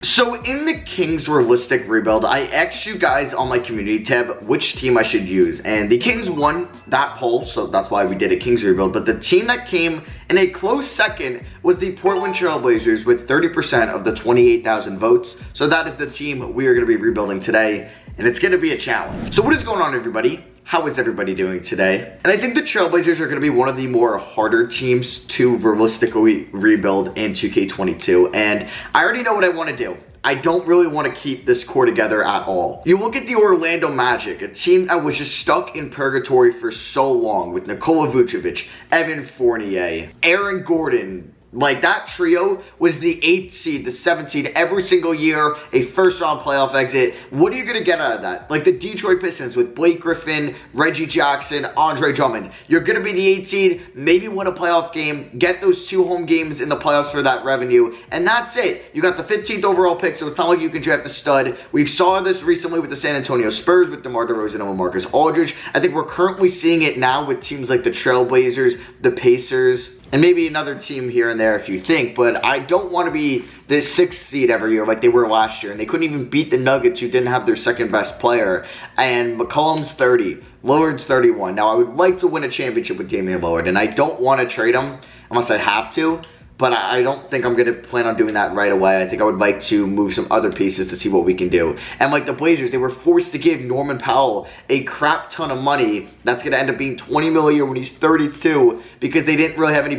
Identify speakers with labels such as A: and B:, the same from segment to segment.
A: So in the Kings realistic rebuild, I asked you guys on my community tab which team I should use, and the Kings won that poll, so that's why we did a Kings rebuild. But the team that came in a close second was the Portland TrailBlazers with 30% of the 28,000 votes. So that is the team we are going to be rebuilding today, and it's going to be a challenge. So what is going on, everybody? How is everybody doing today? And I think the TrailBlazers are going to be one of the more harder teams to realistically rebuild in 2K22. And I already know what I want to do. I don't really want to keep this core together at all. You look at the Orlando Magic, a team that was just stuck in purgatory for so long with Nikola Vucevic, Evan Fournier, Aaron Gordon. Like, that trio was the 8th seed, the 7th seed every single year, a first-round playoff exit. What are you going to get out of that? Like the Detroit Pistons with Blake Griffin, Reggie Jackson, Andre Drummond. You're going to be the 8th seed, maybe win a playoff game, get those 2 home games in the playoffs for that revenue, and that's it. You got the 15th overall pick, so it's not like you can draft a stud. We saw this recently with the San Antonio Spurs with DeMar DeRozan and Marcus Aldridge. I think we're currently seeing it now with teams like the TrailBlazers, the Pacers, and maybe another team here and there if you think, but I don't want to be the 6th seed every year like they were last year. And they couldn't even beat the Nuggets, who didn't have their second best player. And McCollum's 30, Lillard's 31. Now, I would like to win a championship with Damian Lillard, and I don't want to trade him unless I have to. But I don't think I'm going to plan on doing that right away. I think I would like to move some other pieces to see what we can do. And like the Blazers, they were forced to give Norman Powell a crap ton of money. That's going to end up being $20 million a year when he's 32 because they didn't really have any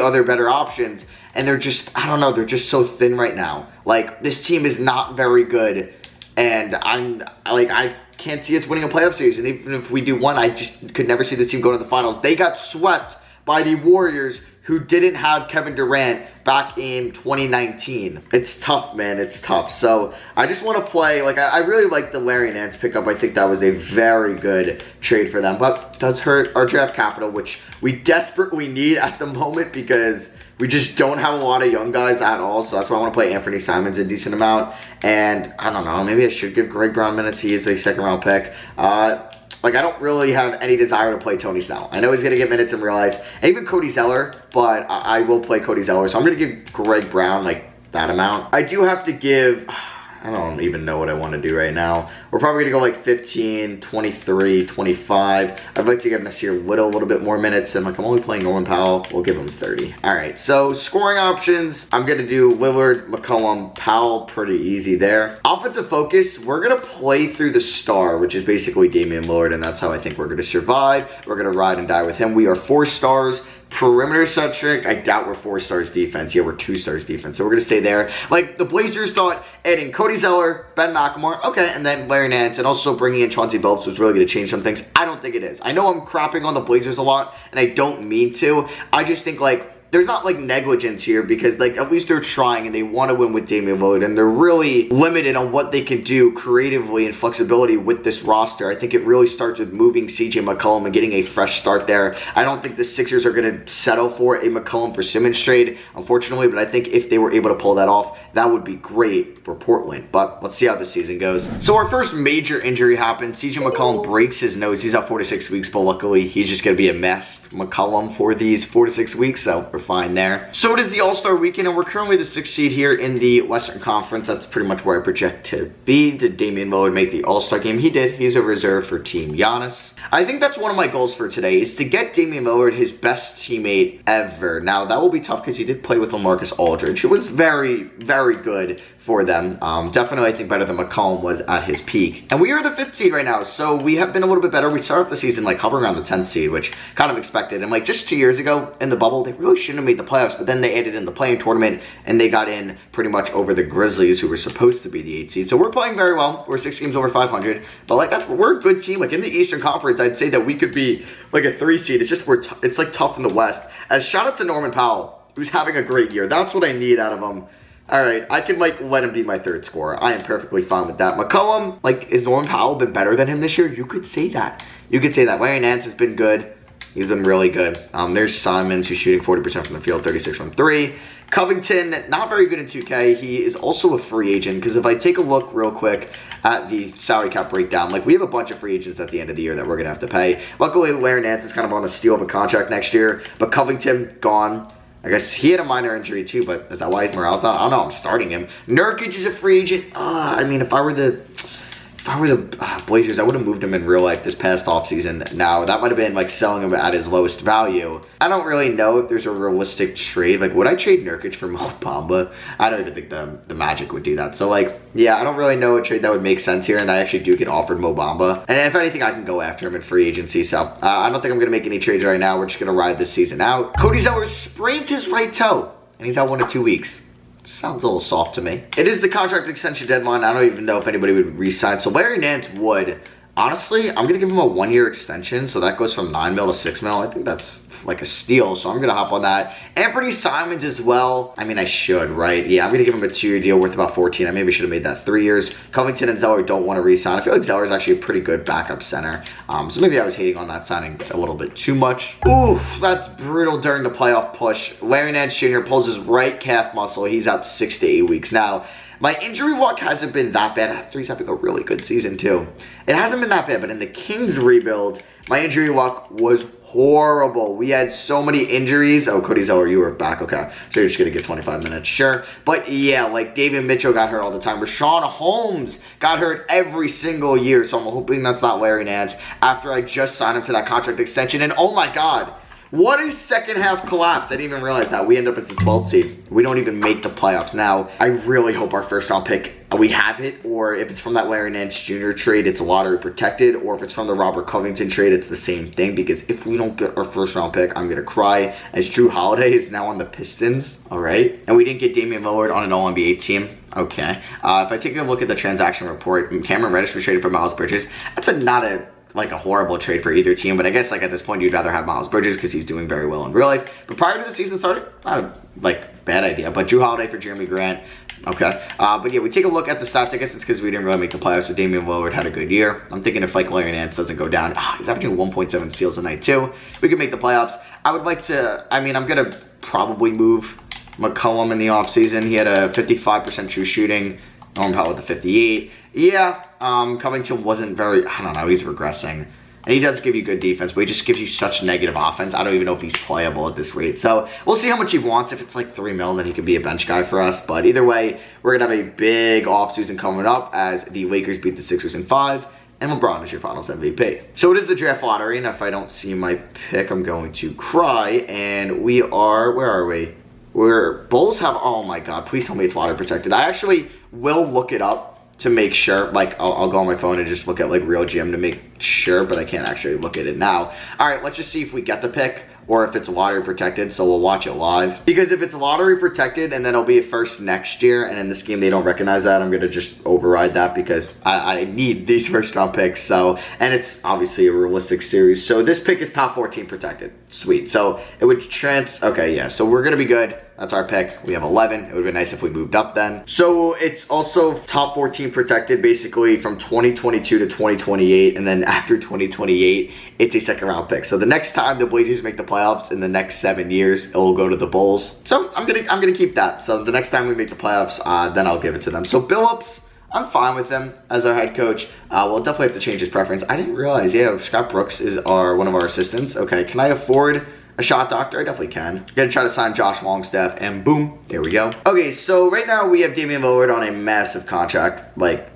A: other better options. And they're just, I don't know, they're just so thin right now. Like, this team is not very good. And I can't see us winning a playoff series. And even if we do one, I just could never see this team go to the finals. They got swept by the Warriors, who didn't have Kevin Durant back in 2019. It's tough, man. It's tough. So I just want to play, like, I really like the Larry Nance pickup. I think that was a very good trade for them, but it does hurt our draft capital, which we desperately need at the moment because we just don't have a lot of young guys at all. So that's why I want to play Anthony Simons a decent amount. And I don't know, maybe I should give Greg Brown minutes. He is a second-round pick. Like, I don't really have any desire to play Tony Snell. I know he's going to get minutes in real life. And even Cody Zeller, but I will play Cody Zeller. So I'm going to give Greg Brown, like, that amount. I do have to give, I don't even know what I want to do right now. We're probably going to go like 15, 23, 25. I'd like to give Nasir Little a little bit more minutes. And like, I'm only playing Norman Powell. We'll give him 30. All right, so scoring options. I'm going to do Lillard, McCollum, Powell. Pretty easy there. Offensive focus. We're going to play through the star, which is basically Damian Lillard. And that's how I think we're going to survive. We're going to ride and die with him. We are 4 stars. Perimeter centric, I doubt we're 4 stars defense. Yeah, we're 2 stars defense. So we're going to stay there. Like, the Blazers thought adding Cody Zeller, Ben McLemore, okay, and then Larry Nance, and also bringing in Chauncey Billups was really going to change some things. I don't think it is. I know I'm crapping on the Blazers a lot, and I don't mean to. I just think, like, there's not, like, negligence here because, like, at least they're trying and they want to win with Damian Lillard, and they're really limited on what they can do creatively and flexibility with this roster. I think it really starts with moving CJ McCollum and getting a fresh start there. I don't think the Sixers are going to settle for a McCollum for Simmons trade, unfortunately, but I think if they were able to pull that off, that would be great for Portland. But let's see how the season goes. So our first major injury happened. CJ McCollum breaks his nose. He's out 4 to 6 weeks, but luckily he's just going to be a mess, McCollum, for these 4 to 6 weeks, so we're fine there. So it is the All-Star Weekend, and we're currently the 6th seed here in the Western Conference. That's pretty much where I project to be. Did Damian Lillard make the All-Star game? He did. He's a reserve for Team Giannis. I think that's one of my goals for today, is to get Damian Lillard his best teammate ever. Now, that will be tough because he did play with LaMarcus Aldridge, who was very, very good for them. Definitely, I think, better than McCollum was at his peak. And we are the 5th seed right now, so we have been a little bit better. We started the season, like, hovering around the 10th seed, which kind of expected. And, like, just 2 years ago in the bubble, they really shouldn't have made the playoffs, but then they added in the playing tournament, and they got in pretty much over the Grizzlies, who were supposed to be the 8th seed. So we're playing very well. We're 6 games over 500. But, like, we're a good team. Like, in the Eastern Conference, I'd say that we could be, like, a 3 seed. It's just it's, like, tough in the West. As shout out to Norman Powell, who's having a great year. That's what I need out of him. All right, I can, like, let him be my 3rd scorer. I am perfectly fine with that. McCollum, like, is Norman Powell been better than him this year? You could say that. You could say that. Larry Nance has been good. He's been really good. There's Simons, who's shooting 40% from the field, 36 from 3. Covington, not very good in 2K. He is also a free agent, because if I take a look real quick at the salary cap breakdown, like, we have a bunch of free agents at the end of the year that we're going to have to pay. Luckily, Larry Nance is kind of on a steal of a contract next year, but Covington, gone. I guess he had a minor injury too, but is that why he's Morales out? I don't know. I'm starting him. Nurkic is a free agent. I mean, if I were the Blazers, I would have moved him in real life this past offseason. Now, that might have been like selling him at his lowest value. I don't really know if there's a realistic trade. Like, would I trade Nurkic for Mo Bamba? I don't even think the Magic would do that. So, like, yeah, I don't really know a trade that would make sense here. And I actually do get offered Mo Bamba. And if anything, I can go after him in free agency. So, I don't think I'm going to make any trades right now. We're just going to ride this season out. Cody Zeller sprained his right toe. And he's out 1 to 2 weeks. Sounds a little soft to me. It is the contract extension deadline. I don't even know if anybody would re-sign. So Larry Nance would. Honestly, I'm going to give him a 1-year extension. So that goes from 9 mil to 6 mil. I think that's like a steal. So I'm going to hop on that. Anthony Simons as well. I mean, I should, right? Yeah, I'm going to give him a 2-year deal worth about 14. I maybe should have made that 3 years. Covington and Zeller don't want to re-sign. I feel like Zeller is actually a pretty good backup center. So maybe I was hating on that signing a little bit too much. Oof, that's brutal during the playoff push. Larry Nance Jr. pulls his right calf muscle. He's out 6 to 8 weeks. Now, my injury walk hasn't been that bad after he's having a really good season too. It hasn't been that bad, but in the Kings rebuild, my injury walk was horrible. We had so many injuries. Oh, Cody Zeller, you were back. Okay. So you're just going to get 25 minutes. Sure. But yeah, like David Mitchell got hurt all the time. Rashawn Holmes got hurt every single year. So I'm hoping that's not Larry Nance after I just signed him to that contract extension. And oh my God, what a second half collapse. I didn't even realize that. We end up as the 12th seed. We don't even make the playoffs. Now, I really hope our first round pick, we have it, or if it's from that Larry Nance Jr. trade, it's lottery protected, or if it's from the Robert Covington trade, it's the same thing, because if we don't get our first round pick, I'm going to cry, as Drew Holiday is now on the Pistons, all right? And we didn't get Damian Lillard on an All-NBA team. Okay. If I take a look at the transaction report, Cameron Reddish was traded for Miles Bridges. That's not a horrible trade for either team, but I guess like at this point you'd rather have Miles Bridges because he's doing very well in real life. But prior to the season starting, not a bad idea. But Drew Holiday for Jeremy Grant, okay. But yeah, we take a look at the stats. I guess it's because we didn't really make the playoffs. So Damian Lillard had a good year. I'm thinking if like Larry Nance doesn't go down, he's averaging 1.7 steals a night too. We could make the playoffs. I would like to. I mean, I'm gonna probably move McCollum in the offseason. He had a 55% true shooting. Norman Powell with the 58. Yeah, Covington wasn't very, I don't know, he's regressing. And he does give you good defense, but he just gives you such negative offense. I don't even know if he's playable at this rate. So we'll see how much he wants. If it's like 3 mil, then he could be a bench guy for us. But either way, we're going to have a big offseason coming up as the Lakers beat the Sixers in 5. And LeBron is your finals MVP. So it is the draft lottery. And if I don't see my pick, I'm going to cry. And we are, where are we? Bulls have, oh my God, please tell me it's lottery protected. I actually will look it up to make sure. Like, I'll go on my phone and just look at like Real GM to make sure, but I can't actually look at it now. All right, let's just see if we get the pick or if it's lottery protected, so we'll watch it live. Because if it's lottery protected and then it'll be a first next year, and in this game they don't recognize that, I'm gonna just override that because I need these first round picks. So, and it's obviously a realistic series. So this pick is top 14 protected. Sweet. So it would okay, yeah. So we're gonna be good. That's our pick. We have 11. It would be nice if we moved up then. So it's also top 14 protected basically from 2022 to 2028. And then after 2028, it's a second round pick. So the next time the Blazers make the playoffs in the next 7 years, it will go to the Bulls. So I'm gonna keep that. So the next time we make the playoffs, then I'll give it to them. So Billups, I'm fine with him as our head coach. We'll definitely have to change his preference. I didn't realize, yeah, Scott Brooks is one of our assistants. Okay, can I afford a shot doctor? I definitely can. Gonna try to sign Josh Longstaff, and boom, there we go. Okay, so right now we have Damian Lillard on a massive contract. Like,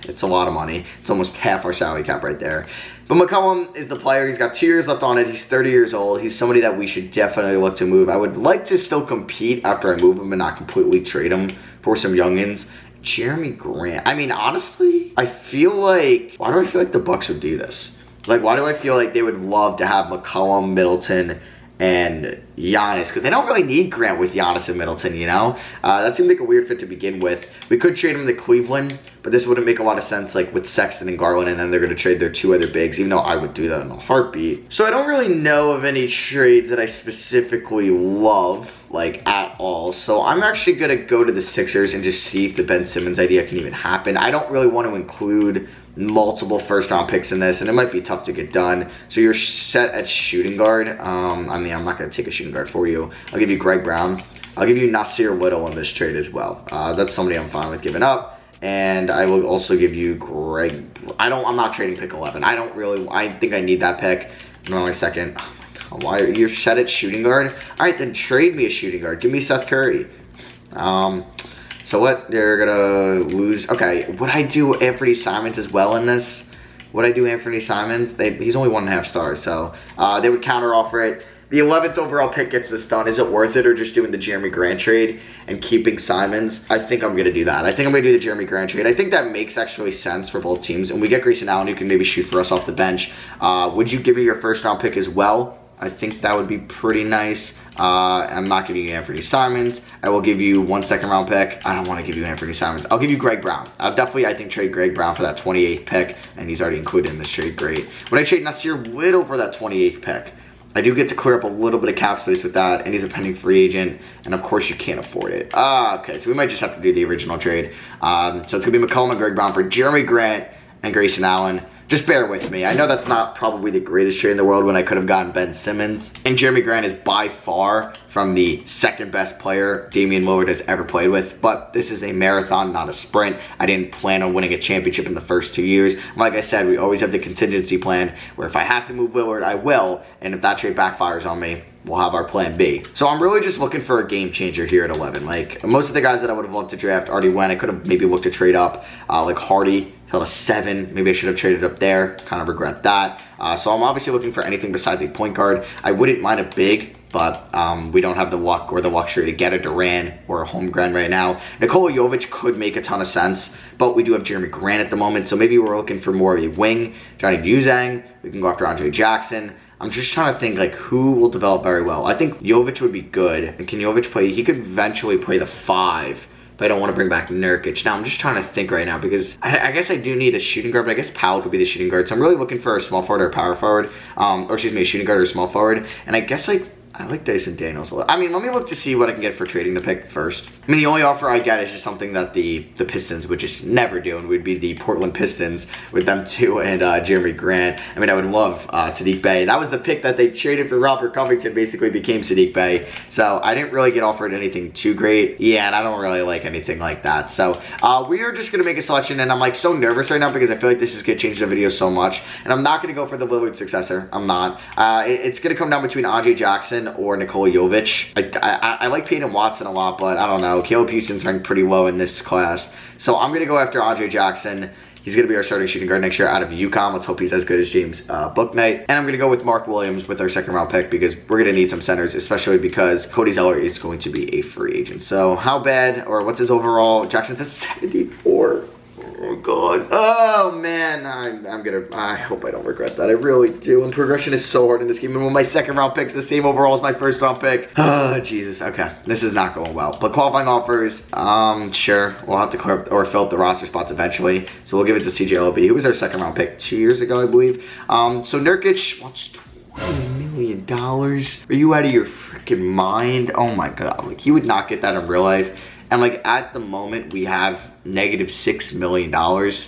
A: it's a lot of money. It's almost half our salary cap right there. But McCollum is the player. He's got 2 years left on it. He's 30 years old. He's somebody that we should definitely look to move. I would like to still compete after I move him and not completely trade him for some youngins. Jeremy Grant. I mean, honestly, I feel like, why do I feel like the Bucks would do this? Like, why do I feel like they would love to have McCollum, Middleton, and Giannis? Because they don't really need Grant with Giannis and Middleton, you know? That seemed like a weird fit to begin with. We could trade him to Cleveland, but this wouldn't make a lot of sense, like with Sexton and Garland, and then they're going to trade their 2 other bigs, even though I would do that in a heartbeat. So I don't really know of any trades that I specifically love, like, at all. So I'm actually going to go to the Sixers and just see if the Ben Simmons idea can even happen. I don't really want to include multiple first round picks in this, and it might be tough to get done. So you're set at shooting guard. I mean, I'm not going to take a shooting guard for you. I'll give you Greg Brown. I'll give you Nasir Little in this trade as well. That's somebody I'm fine with giving up. And I will also give you I'm not trading pick 11. I think I need that pick. I'm on my second. Oh my God. Why you're set at shooting guard? All right, then trade me a shooting guard. Give me Seth Curry. So what? They're gonna lose. Okay, would I do Anthony Simons as well in this? Would I do Anthony Simons? He's only 1.5 stars, so they would counter offer it. The 11th overall pick gets this done. Is it worth it, or just doing the Jeremy Grant trade and keeping Simons? I think I'm gonna do that. I think I'm gonna do the Jeremy Grant trade. I think that makes actually sense for both teams, and we get Grayson Allen, who can maybe shoot for us off the bench. Would you give me your first round pick as well? I think that would be pretty nice. I'm not giving you Anthony Simons. I will give you 1 second round pick. I don't want to give you Anthony Simons. I'll give you Greg Brown. I'll definitely, I think, trade Greg Brown for that 28th pick, and he's already included in this trade. Great. Would I trade Nasir Little for that 28th pick? I do get to clear up a little bit of cap space with that, and he's a pending free agent, and of course you can't afford it. Okay, so we might just have to do the original trade. So it's going to be McCollum and Greg Brown for Jeremy Grant and Grayson Allen. Just bear with me. I know that's not probably the greatest trade in the world when I could have gotten Ben Simmons. And Jeremy Grant is by far from the second best player Damian Lillard has ever played with. But this is a marathon, not a sprint. I didn't plan on winning a championship in the first 2 years. Like I said, we always have the contingency plan where if I have to move Lillard, I will. And if that trade backfires on me, we'll have our plan B. So I'm really just looking for a game changer here at 11. Like most of the guys that I would have loved to draft already went. I could have maybe looked to trade up, like Hardy. Held a 7. Maybe I should have traded up there. Kind of regret that. So I'm obviously looking for anything besides a point guard. I wouldn't mind a big, but we don't have the luck or the luxury to get a Durant or a Holmgren right now. Nikola Jovic could make a ton of sense, but we do have Jeremy Grant at the moment. So maybe we're looking for more of a wing. Johnny Uzang. We can go after Andre Jackson. I'm just trying to think like who will develop very well. I think Jovic would be good. And can Jovic play? He could eventually play the 5. But I don't want to bring back Nurkic. Now, I'm just trying to think right now because I guess I do need a shooting guard, but I guess Powell could be the shooting guard. So I'm really looking for a small forward or a power forward. Or excuse me, a shooting guard or a small forward. And I guess like I like Dyson Daniels a lot. I mean, let me look to see what I can get for trading the pick first. I mean, the only offer I get is just something that the Pistons would just never do, and would be the Portland Pistons with them too and Jeremy Grant. I mean, I would love Sadiq Bey. That was the pick that they traded for Robert Covington, basically became Sadiq Bey. So I didn't really get offered anything too great. Yeah, and I don't really like anything like that. So we are just going to make a selection, and I'm like so nervous right now because I feel like this is going to change the video so much. And I'm not going to go for the Lillard successor. I'm not. It's going to come down between Andre Jackson or Nikola Jovic. I like Peyton Watson a lot, but I don't know. Caleb Houston's ranked pretty low in this class. So I'm going to go after Andre Jackson. He's going to be our starting shooting guard next year out of UConn. Let's hope he's as good as James Bouknight. And I'm going to go with Mark Williams with our second round pick because we're going to need some centers, especially because Cody Zeller is going to be a free agent. So how bad, or what's his overall? Jackson's at 74. Oh god. Oh man. I hope I don't regret that. I really do. And progression is so hard in this game. And when my second round pick's the same overall as my first round pick. Oh Jesus. Okay. This is not going well. But qualifying offers, sure. We'll have to clear up or fill up the roster spots eventually. So we'll give it to CJLB. Who was our second round pick 2 years ago, I believe. So Nurkic wants $20 million. Are you out of your freaking mind? Oh my god. Like he would not get that in real life. And like at the moment we have negative $6 million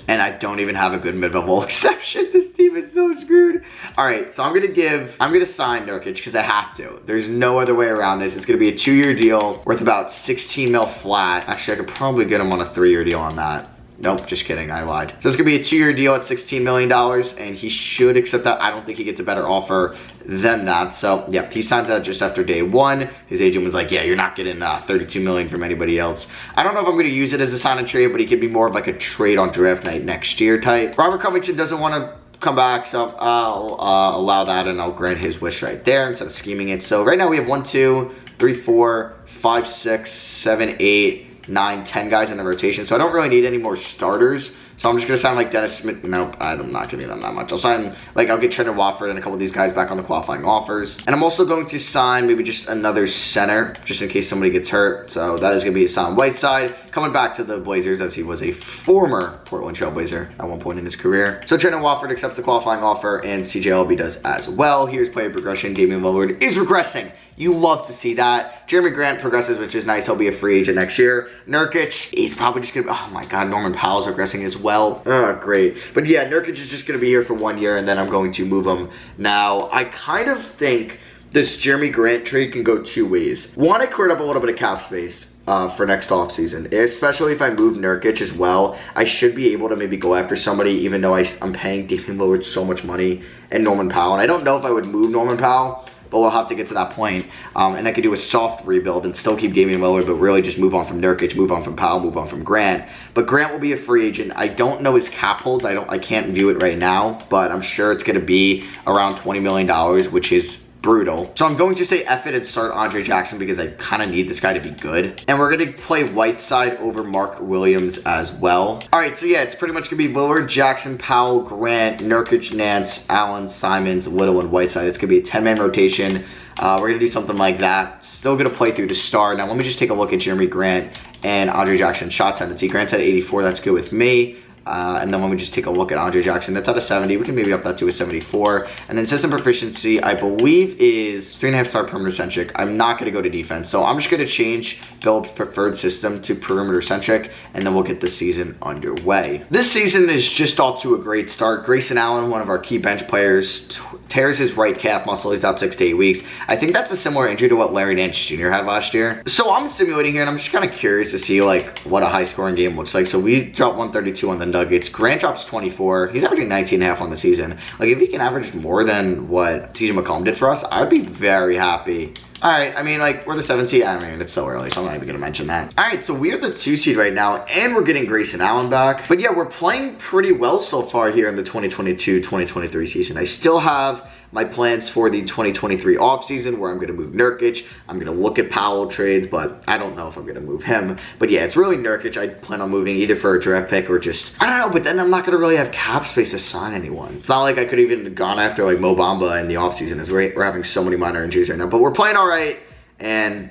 A: and I don't even have a good mid-level exception. This team is so screwed. All right, so I'm gonna sign Nurkic because I have to. There's no other way around this. It's gonna be a 2-year deal worth about 16 mil flat. Actually, I could probably get him on a 3-year deal on that. Nope, just kidding, I lied. So it's gonna be a 2-year deal at $16 million and he should accept that. I don't think he gets a better offer than that. So yeah, he signs out just after day 1. His agent was like, yeah, you're not getting $32 million from anybody else. I don't know if I'm gonna use it as a sign and trade, but he could be more of like a trade on draft night next year type. Robert Covington doesn't wanna come back, so I'll allow that and I'll grant his wish right there instead of scheming it. So right now we have 1, 2, 3, 4, 5, 6, 7, 8, 9, 10 guys in the rotation, so I don't really need any more starters. So I'm just gonna sign like Dennis Smith. Nope, I'm not giving them that much. I'll sign like I'll get Trendon Watford and a couple of these guys back on the qualifying offers. And I'm also going to sign maybe just another center just in case somebody gets hurt. So that is gonna be Hassan Whiteside coming back to the Blazers as he was a former Portland TrailBlazer at one point in his career. So Trendon Watford accepts the qualifying offer and CJLB does as well. Here's player progression. Damian Lillard is regressing. You love to see that. Jeremy Grant progresses, which is nice. He'll be a free agent next year. Nurkic, he's probably just going to be, oh my god, Norman Powell's regressing as well. Oh, great. But yeah, Nurkic is just going to be here for 1 year, and then I'm going to move him. Now, I kind of think this Jeremy Grant trade can go 2 ways. One, I cleared up a little bit of cap space for next offseason, especially if I move Nurkic as well. I should be able to maybe go after somebody, even though I'm paying Damian Lillard so much money and Norman Powell. And I don't know if I would move Norman Powell, but we'll have to get to that point. And I could do a soft rebuild and still keep Damian Lillard, but really just move on from Nurkic, move on from Powell, move on from Grant. But Grant will be a free agent. I don't know his cap hold. I can't view it right now, but I'm sure it's going to be around $20 million, which is brutal. So I'm going to say F it and start Andre Jackson because I kind of need this guy to be good. And we're going to play Whiteside over Mark Williams as well. All right, so yeah, it's pretty much going to be Lillard, Jackson, Powell, Grant, Nurkic, Nance, Allen, Simons, Little, and Whiteside. It's going to be a 10-man rotation. We're going to do something like that. Still going to play through the star. Now, let me just take a look at Jeremy Grant and Andre Jackson shot tendency. Grant's at 84. That's good with me. And then when we just take a look at Andre Jackson, that's at a 70. We can maybe up that to a 74. And then system proficiency, I believe, is 3.5 star perimeter centric. I'm not going to go to defense. So I'm just going to change Phillips' preferred system to perimeter centric, and then we'll get the season underway. This season is just off to a great start. Grayson Allen, one of our key bench players, tears his right calf muscle. He's out 6 to 8 weeks. I think that's a similar injury to what Larry Nance Jr. had last year. So I'm simulating here, and I'm just kind of curious to see like what a high scoring game looks like. So we dropped 132 on the Nuggets. Grant drops 24. He's averaging 19.5 on the season. Like, if he can average more than what CJ McCollum did for us, I would be very happy. All right, I mean, like, we're the 7th seed. I mean, it's so early, so I'm not even going to mention that. All right, so we are the 2 seed right now, and we're getting Grayson Allen back. But yeah, we're playing pretty well so far here in the 2022-2023 season. I still have my plans for the 2023 offseason where I'm going to move Nurkic. I'm going to look at Powell trades, but I don't know if I'm going to move him. But yeah, it's really Nurkic I plan on moving either for a draft pick or just, I don't know, but then I'm not going to really have cap space to sign anyone. It's not like I could even have gone after like Mo Bamba in the offseason as we're having so many minor injuries right now. But we're playing all right, and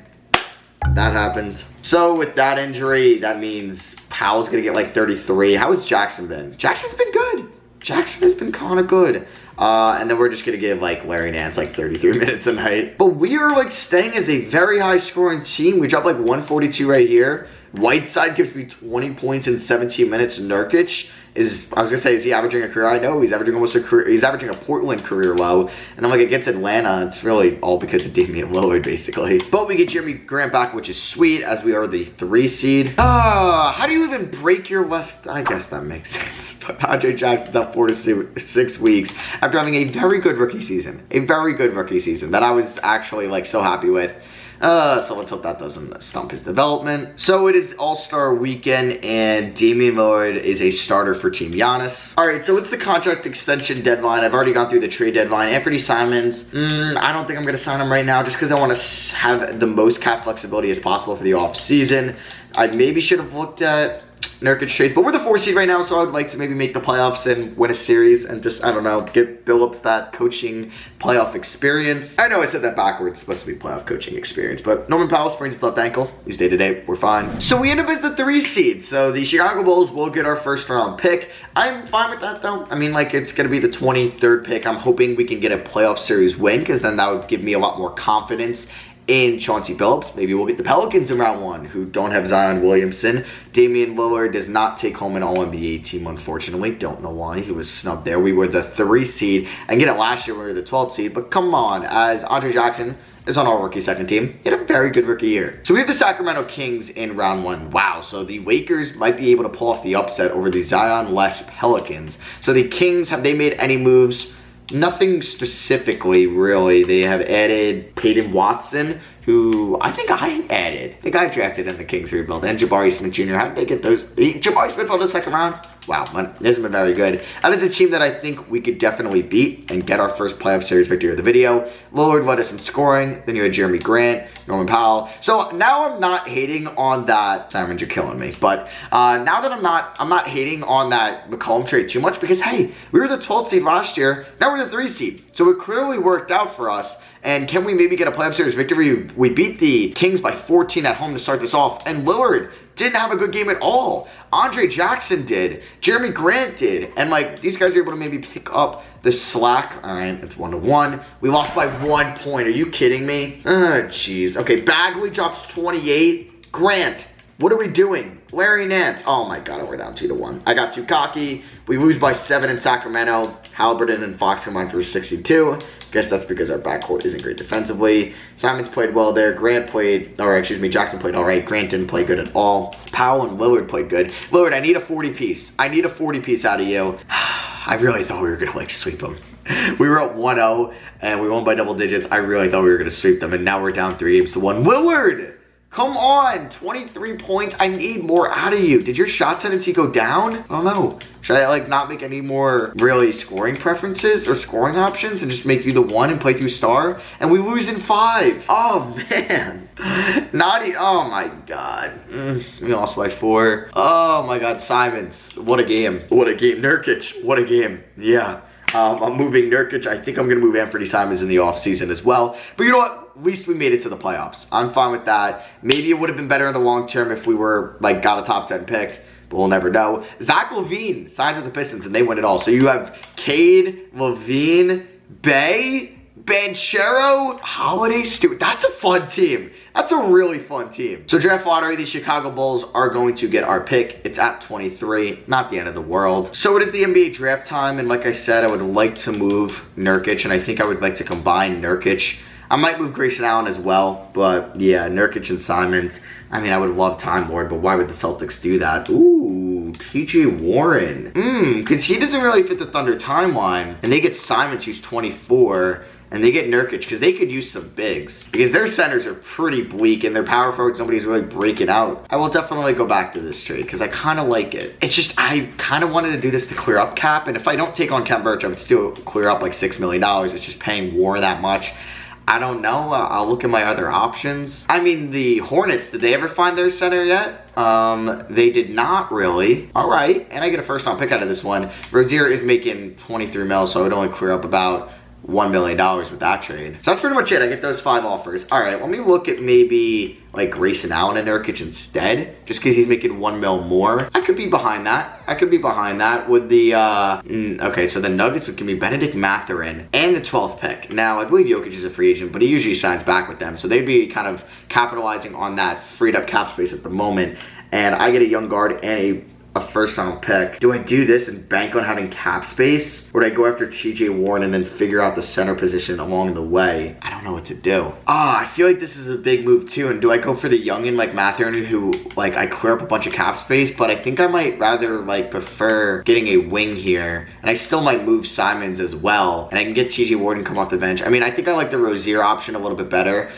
A: that happens. So with that injury, that means Powell's going to get like 33. How has Jackson been? Jackson's been good. Jackson has been kind of good. And then we're just going to give, like, Larry Nance, like, 33 minutes a night. But we are, like, staying as a very high-scoring team. We dropped, like, 142 right here. Whiteside gives me 20 points in 17 minutes. Nurkic is, I was going to say, is he averaging a career? I know he's averaging almost a career. He's averaging a Portland career low. And then, like, against Atlanta, it's really all because of Damian Lillard, basically. But we get Jeremy Grant back, which is sweet, as we are the 3 seed. How do you even break your left? I guess that makes sense. But Andre Jackson's up 4 to 6 weeks after having a very good rookie season. A very good rookie season that I was actually, like, so happy with. So let's hope that doesn't stump his development. So it is All-Star Weekend, and Damian Lillard is a starter for Team Giannis. All right, so it's the contract extension deadline. I've already gone through the trade deadline. Anthony Simons, I don't think I'm going to sign him right now just because I want to have the most cap flexibility as possible for the off-season. I maybe should have looked at Nurkic trades, but we're the 4 seed right now, so I would like to maybe make the playoffs and win a series and just, I don't know, give Phillips that coaching playoff experience. I know I said that backwards, it's supposed to be playoff coaching experience, but Norman Powell sprains his left ankle. He's day-to-day, we're fine. So we end up as the 3 seed, so the Chicago Bulls will get our first round pick. I'm fine with that though. I mean, like, it's gonna be the 23rd pick. I'm hoping we can get a playoff series win, because then that would give me a lot more confidence in Chauncey Billups. Maybe we'll get the Pelicans in round 1, who don't have Zion Williamson. Damian Lillard does not take home an All-NBA team, unfortunately. Don't know why. He was snubbed there. We were the 3 seed. And again, last year we were the 12th seed. But come on, as Andre Jackson is on our rookie second team, he had a very good rookie year. So we have the Sacramento Kings in round 1. Wow, so the Lakers might be able to pull off the upset over the Zion-less Pelicans. So the Kings, have they made any moves? Nothing specifically, really. They have added Peyton Watson, who I think I added. I think I drafted in the Kings rebuild, and Jabari Smith Jr. How did they get those? Jabari Smith on the second round? Wow, man, this has been very good. That is a team that I think we could definitely beat and get our first playoff series victory of the video. Lillard led us in scoring. Then you had Jeremy Grant, Norman Powell. So now I'm not hating on that. Simons, you're killing me. But now that I'm not hating on that McCollum trade too much, because hey, we were the 12th seed last year. Now we're the 3 seed. So it clearly worked out for us. And can we maybe get a playoff series victory? We beat the Kings by 14 at home to start this off. And Lillard didn't have a good game at all. Andre Jackson did. Jeremy Grant did. And, like, these guys are able to maybe pick up the slack. All right, it's 1-1. We lost by 1 point. Are you kidding me? Jeez. Okay, Bagley drops 28. Grant, what are we doing? Larry Nance. Oh, my God, we're down 2-1. I got too cocky. We lose by 7 in Sacramento. Halliburton and Fox combined for 62. Guess that's because our backcourt isn't great defensively. Simons played well there. Jackson played all right. Grant didn't play good at all. Powell and Lillard played good. Lillard, I need a 40 piece. I need a 40 piece out of you. I really thought we were going to, like, sweep them. We were at 1-0 and we won by double digits. I really thought we were going to sweep them, and now we're down 3 games to 1. Willard, come on, 23 points. I need more out of you. Did your shot tendency go down? I don't know. Should I like not make any more really scoring preferences or scoring options and just make you the 1 and play through star? And we lose in 5. Oh man. Oh my god. We lost by 4. Oh my god, Simons. What a game. What a game. Nurkic. What a game. Yeah. I'm moving Nurkic. I think I'm going to move Anthony Simons in the offseason as well. But you know what? At least we made it to the playoffs. I'm fine with that. Maybe it would have been better in the long term if we were, like, got a top 10 pick. But we'll never know. Zach LaVine signs with the Pistons, and they win it all. So you have Cade, LaVine, Bay, Banchero, Holiday, Stewart. That's a fun team. That's a really fun team. So draft lottery, the Chicago Bulls are going to get our pick. It's at 23, not the end of the world. So it is the NBA draft time, and like I said, I would like to move Nurkic, and I think I would like to combine Nurkic. I might move Grayson Allen as well, but yeah, Nurkic and Simons. I mean, I would love Time Lord, but why would the Celtics do that? Ooh, TJ Warren. Because he doesn't really fit the Thunder timeline, and they get Simons, who's 24, and they get Nurkic, because they could use some bigs. Because their centers are pretty bleak, and their power forwards, nobody's really breaking out. I will definitely go back to this trade, because I kind of like it. It's just, I kind of wanted to do this to clear up cap, and if I don't take on Ken Birch, I would still clear up like $6 million. It's just paying War that much. I don't know. I'll look at my other options. I mean, the Hornets, did they ever find their center yet? They did not really. All right, and I get a first-round pick out of this one. Rozier is making 23 mil, so I would only clear up about $1 million with that trade. So that's pretty much it. I get those 5 offers. All right, let me look at maybe like Grayson Allen and Nurkic instead, just because he's making 1 mil more. I could be behind that. I could be behind that with the, okay, so the Nuggets would give me Benedict Mathurin and the 12th pick. Now, I believe Jokic is a free agent, but he usually signs back with them. So they'd be kind of capitalizing on that freed up cap space at the moment. And I get a young guard and a first-round pick. Do I do this and bank on having cap space? Or do I go after TJ Warren and then figure out the center position along the way? I don't know what to do. I feel like this is a big move too. And do I go for the youngin like Mathurin, who like I clear up a bunch of cap space? But I think I might rather like prefer getting a wing here. And I still might move Simons as well. And I can get TJ Warren come off the bench. I mean, I think I like the Rozier option a little bit better.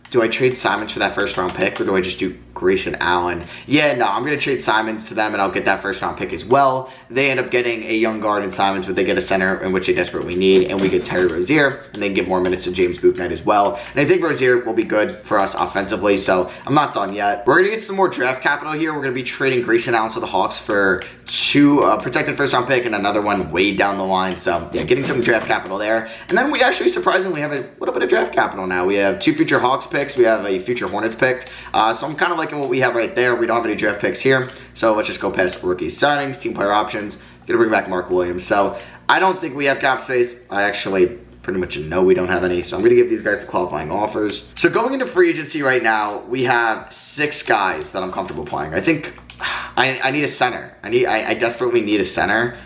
A: Do I trade Simons for that first-round pick, or do I just do Grayson Allen? Yeah, no, I'm going to trade Simons to them, and I'll get that first-round pick as well. They end up getting a young guard in Simons, but they get a center, in which they desperately need, and we get Terry Rozier, and they can get more minutes to James Bouknight as well. And I think Rozier will be good for us offensively, so I'm not done yet. We're going to get some more draft capital here. We're going to be trading Grayson Allen to the Hawks for 2 protected first-round pick and another one way down the line. So, yeah, getting some draft capital there. And then we actually, surprisingly, have a little bit of draft capital now. We have 2 future Hawks picks. We have a future Hornets pick. So I'm kind of liking what we have right there. We don't have any draft picks here. So let's just go past rookie signings, team player options. Gonna bring back Mark Williams. So I don't think we have cap space. I actually pretty much know we don't have any. So I'm gonna give these guys the qualifying offers. So going into free agency right now, we have 6 guys that I'm comfortable playing. I think I need a center. I desperately need a center.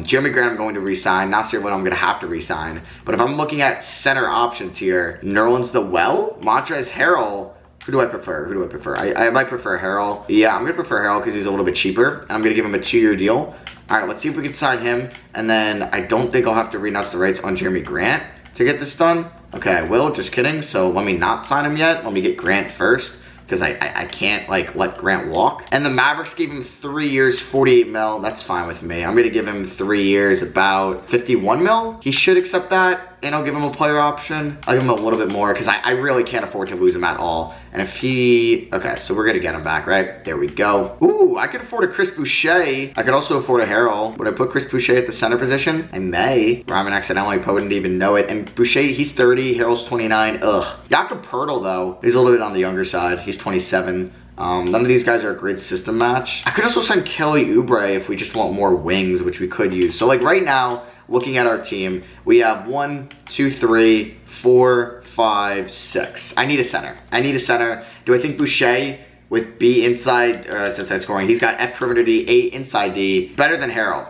A: Jeremy Grant I'm going to re-sign. Not sure when I'm going to have to re-sign. But if I'm looking at center options here, Nerlens Noel, Montrezl Harrell. Who do I prefer? I might prefer Harrell. Yeah, I'm going to prefer Harrell because he's a little bit cheaper. And I'm going to give him a 2-year deal. All right, let's see if we can sign him. And then I don't think I'll have to renounce the rights on Jeremy Grant to get this done. Okay, I will. Just kidding. So let me not sign him yet. Let me get Grant first, because I can't like let Grant walk. And the Mavericks gave him 3 years, 48 mil. That's fine with me. I'm gonna give him 3 years, about 51 mil. He should accept that, and I'll give him a player option. I'll give him a little bit more, because I really can't afford to lose him at all. And if he, okay, so we're gonna get him back, right? There we go. Ooh, I could afford a Chris Boucher. I could also afford a Harrell. Would I put Chris Boucher at the center position? I may. Ryman accidentally, Poe didn't even know it. And Boucher, he's 30, Harrell's 29. Ugh. Jakob Poeltl, though, he's a little bit on the younger side. He's 27. None of these guys are a great system match. I could also send Kelly Oubre if we just want more wings, which we could use. So like right now, looking at our team, we have 1, 2, 3, 4, 5, 6. I need a center. Do I think Boucher with B inside, inside scoring, he's got F perimeter D, 8 inside D, better than Harrell.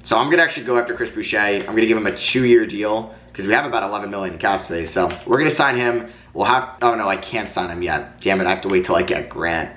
A: So I'm gonna actually go after Chris Boucher. I'm gonna give him a 2-year deal because we have about 11 million in cap space. So we're gonna sign him. We'll have, oh no, I can't sign him yet. Damn it, I have to wait till I get Grant.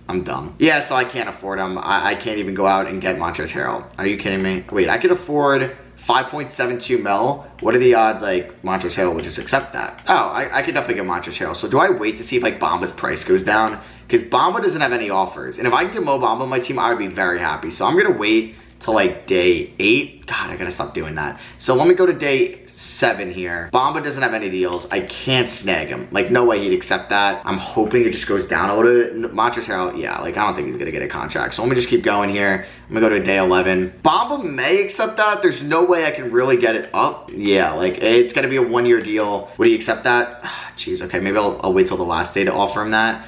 A: I'm dumb. Yeah, so I can't afford him. I can't even go out and get Montrezl Harrell. Are you kidding me? Wait, I could afford 5.72 mil. What are the odds like Montrezl Harrell would just accept that? Oh, I could definitely get Montrezl Harrell. So do I wait to see if like Bamba's price goes down? Because Bamba doesn't have any offers. And if I can get Mo Bamba on my team, I would be very happy. So I'm going to wait till like day 8. God, I got to stop doing that. So let me go to day 7 here. Bamba doesn't have any deals. I can't snag him. Like, no way he'd accept that. I'm hoping it just goes down a little bit. Montrezl Harrell, yeah, like, I don't think he's gonna get a contract. So let me just keep going here. I'm gonna go to day 11. Bamba may accept that. There's no way I can really get it up. Yeah, like, it's gonna be a 1-year deal. Would he accept that? Jeez, okay, maybe I'll wait till the last day to offer him that.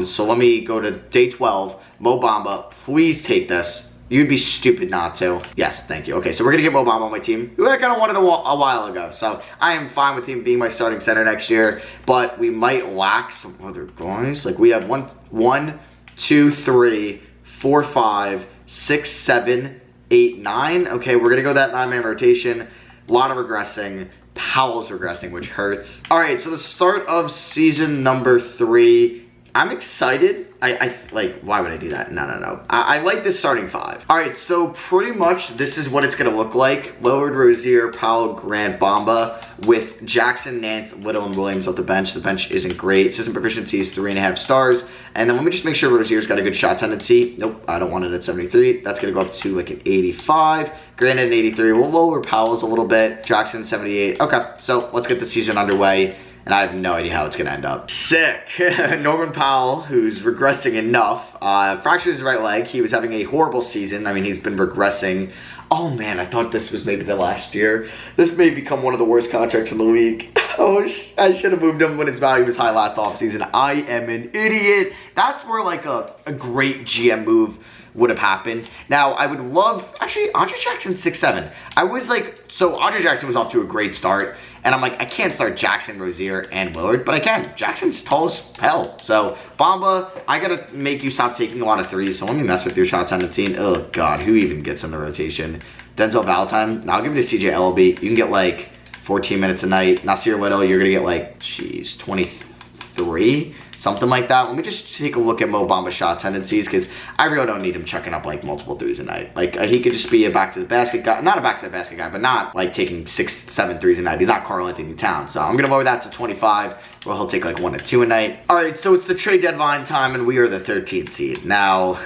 A: So let me go to day 12. Mo Bamba, please take this. You'd be stupid not to. Yes, thank you. Okay, so we're going to get Mo Bamba on my team, who I kind of wanted a while ago. So I am fine with him being my starting center next year, but we might lack some other guys. Like we have 1, 2, 3, 4, 5, 6, 7, 8, 9. Okay, we're going to go that 9-man rotation. A lot of regressing. Powell's regressing, which hurts. All right, so the start of season number 3. I'm excited. I like, why would I do that? No. I like this starting 5. All right, so pretty much this is what it's gonna look like. Lillard, Rozier, Powell, Grant, Bamba, with Jackson, Nance, Little, and Williams off the bench. The bench isn't great. System proficiency is 3.5 stars. And then let me just make sure Rozier's got a good shot tendency. Nope, I don't want it at 73. That's gonna go up to like an 85. Grant at an 83. We'll lower Powell's a little bit. Jackson, 78. Okay, so let's get the season underway. And I have no idea how it's going to end up. Sick. Norman Powell, who's regressing enough, fractured his right leg. He was having a horrible season. I mean, he's been regressing. Oh, man, I thought this was maybe the last year. This may become one of the worst contracts in the league. Oh, I should have moved him when his value was high last offseason. I am an idiot. That's where, like, a great GM move would have happened. Now, I would love, actually, Andre Jackson 6'7". I was like, so Andre Jackson was off to a great start, and I'm like, I can't start Jackson, Rozier, and Lillard, but I can. Jackson's tall as hell. So, Bamba, I gotta make you stop taking a lot of threes, so let me mess with your shot tendency. And, oh, God, who even gets in the rotation? Denzel Valentine. Now, I'll give it to CJ LB. You can get, like, 14 minutes a night. Nasir Little, you're gonna get, like, geez, 23? Something like that. Let me just take a look at Mo Bamba's shot tendencies, because I really don't need him chucking up like multiple threes a night. Like he could just be a back to the basket guy, not a back to the basket guy, but not like taking 6, 7 threes a night. He's not Karl Anthony Towns. So I'm gonna lower that to 25, where he'll take like 1 to 2 a night. All right, so it's the trade deadline time, and we are the 13th seed. Now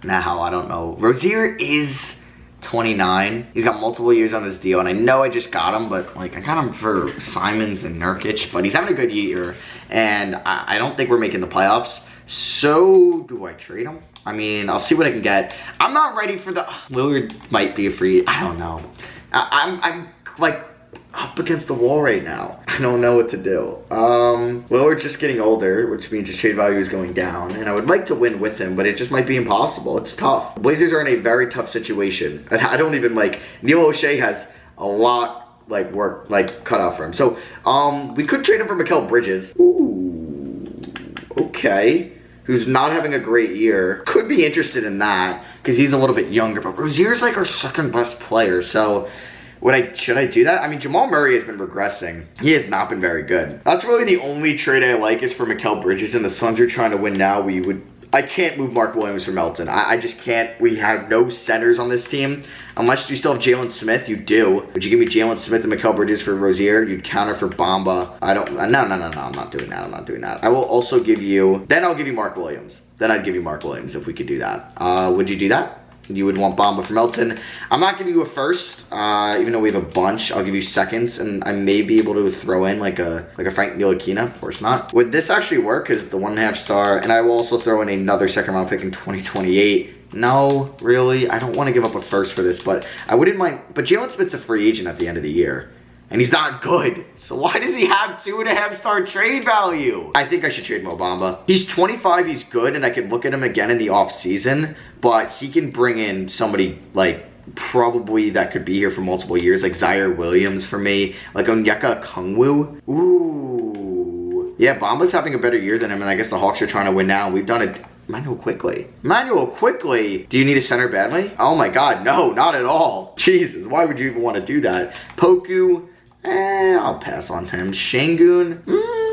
A: I don't know. Rozier is 29. He's got multiple years on this deal, and I know I just got him, but like I got him for Simons and Nurkic, but he's having a good year, and I don't think we're making the playoffs. So do I trade him? I mean, I'll see what I can get. I'm not ready for the Lillard might be a free. I don't know. I'm like up against the wall right now. I don't know what to do. Lillard's just getting older, which means his trade value is going down, and I would like to win with him, but it just might be impossible. It's tough. The Blazers are in a very tough situation. I don't even like, Neil O'Shea has a lot like work like cut out for him. So we could trade him for Mikal Bridges. Ooh, okay. Who's not having a great year. Could be interested in that because he's a little bit younger, but Rozier's like our second best player, so should I do that? I mean, Jamal Murray has been regressing. He has not been very good. That's really the only trade I like is for Mikal Bridges, and the Suns are trying to win now. I can't move Mark Williams for Melton. I just can't. We have no centers on this team. Unless you still have Jalen Smith, you do. Would you give me Jalen Smith and Mikal Bridges for Rozier? You'd counter for Bamba. No, I'm not doing that. I'm not doing that. I will also give you, then I'll give you Mark Williams. Then I'd give you Mark Williams if we could do that. Would you do that? You would want Bamba for Melton. I'm not giving you a first, even though we have a bunch. I'll give you seconds, and I may be able to throw in like a Frank Ntilikina. Of course not. Would this actually work as the 1.5 star? And I will also throw in another second round pick in 2028. No, really, I don't want to give up a first for this, but I wouldn't mind. But Jalen Smith's a free agent at the end of the year, and he's not good. So why does he have 2.5 star trade value? I think I should trade Mo Bamba. He's 25, he's good, and I could look at him again in the off season, but he can bring in somebody like probably that could be here for multiple years, like Zaire Williams for me, like Onyeka Okongwu. Ooh. Yeah, Bamba's having a better year than him, and I guess the Hawks are trying to win now. We've done it. Manuel Quickly. Do you need a center badly? Oh my God, no, not at all. Jesus, why would you even want to do that? Poku, I'll pass on him. Şengün,